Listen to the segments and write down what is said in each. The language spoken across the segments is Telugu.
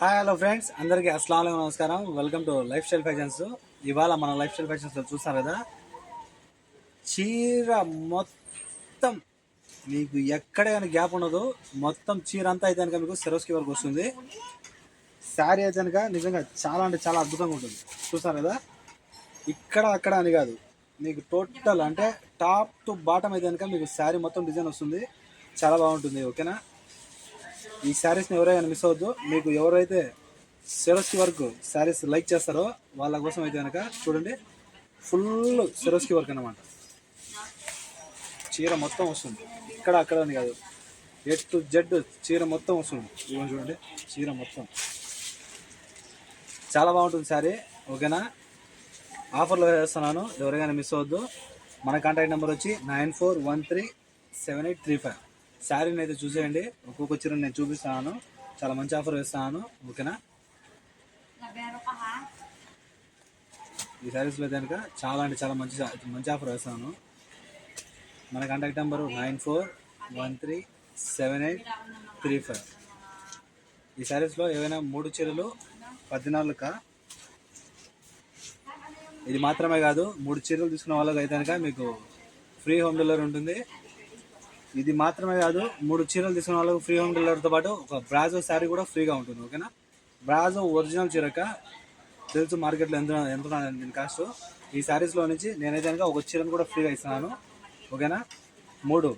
హాయ్ హలో ఫ్రెండ్స్, అందరికీ అస్సలాము అలైకుం, నమస్కారం. Welcome to life style fashions. ఇవాళ మన లైఫ్ స్టైల్ ఫ్యాషన్స్లో చూస్తారు కదా, చీర మొత్తం మీకు ఎక్కడ కానీ గ్యాప్ ఉండదు. మొత్తం చీర అంతా అయితే కనుక మీకు సెరోస్కి వరకు వస్తుంది. శారీ అయితే కనుక నిజంగా చాలా అంటే చాలా అద్భుతంగా ఉంటుంది. చూస్తారు కదా, ఇక్కడ అక్కడ అని కాదు, మీకు టోటల్ అంటే టాప్ టు బాటమ్ అయితే కనుక మీకు శారీ మొత్తం డిజైన్ వస్తుంది. చాలా బాగుంటుంది. ఓకేనా, ఈ శారీస్ని ఎవరైనా మిస్ అవ్వద్దు. మీకు ఎవరైతే సెరోస్కి వర్క్ శారీస్ లైక్ చేస్తారో వాళ్ళ కోసం అయితే కనుక చూడండి, ఫుల్ సెరోస్కి వర్క్ అన్నమాట. చీర మొత్తం వస్తుంది, ఇక్కడ అక్కడ అని కాదు, ఎట్ టు జెడ్ చీర మొత్తం వస్తుంది. ఇవన్నీ చూడండి, చీర మొత్తం చాలా బాగుంటుంది శారీ. ఓకేనా, ఆఫర్లో వేస్తున్నాను, ఎవరైనా మిస్ అవ్వద్దు. మన కాంటాక్ట్ నెంబర్ వచ్చి 94137835. శారీని అయితే చూసేయండి, ఒక్కొక్క చీరని నేను చూపిస్తాను. చాలా మంచి ఆఫర్ వేస్తాను. ఓకేనా, ఈ శారీస్లో కనుక చాలా అంటే చాలా మంచి ఆఫర్ వేస్తాను. మన కాంటాక్ట్ నెంబరు 94137835. ఈ శారీస్లో ఏవైనా 3 చీరలు 14. ఇది మాత్రమే కాదు, 3 చీరలు తీసుకున్న వాళ్ళకి అయితే కనుక మీకు ఫ్రీ హోమ్ డెలివరీ ఉంటుంది. ఇది మాత్రమే కాదు, 3 చీరలు తీసుకున్న వాళ్ళకి ఫ్రీ హోమ్ డెలివరీతో పాటు ఒక బ్రాజో శారీ కూడా ఫ్రీగా ఉంటుంది. ఓకేనా, బ్రాజో ఒరిజినల్ చీరక తెలుసు మార్కెట్లో ఎంత దీని కాస్ట్. ఈ శారీస్లో నుంచి నేనైతే కనుక ఒక చీరను కూడా ఫ్రీగా ఇస్తున్నాను. ఓకేనా, 3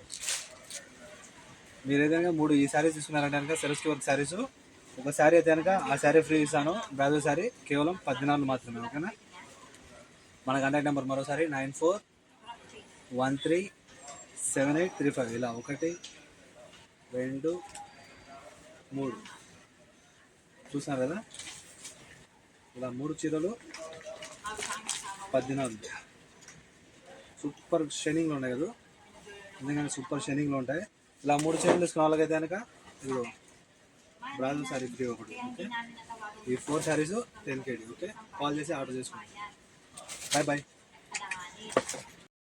మీరు ఏదైనా 3 ఈ శారీస్ తీసుకున్నారంటే కనుక సెరోస్కి వర్క్ శారీస్, ఒక శారీ అయితే కనుక ఆ శారీ ఫ్రీ ఇస్తాను. బ్రాజో శారీ కేవలం 14 మాత్రమే. ఓకేనా, మన కాంటాక్ట్ నెంబర్ మరోసారి 94137835. ఇలా 1 2 3 చూస్తున్నారు కదా, ఇలా 3 చీరలు 14. సూపర్ షైనింగ్లో ఉన్నాయి కదా, ఎందుకంటే సూపర్ షైనింగ్లో ఉంటాయి. ఇలా 3 చీరలు తీసుకున్న వాళ్ళకైతే కనుక ఇదిగో బ్రాజో శారీ ఫ్రీ ఒకటి. ఓకే, ఈ 4 శారీస్ 10 KD. ఓకే, కాల్ చేసి ఆర్డర్ చేసుకోండి. Bye bye.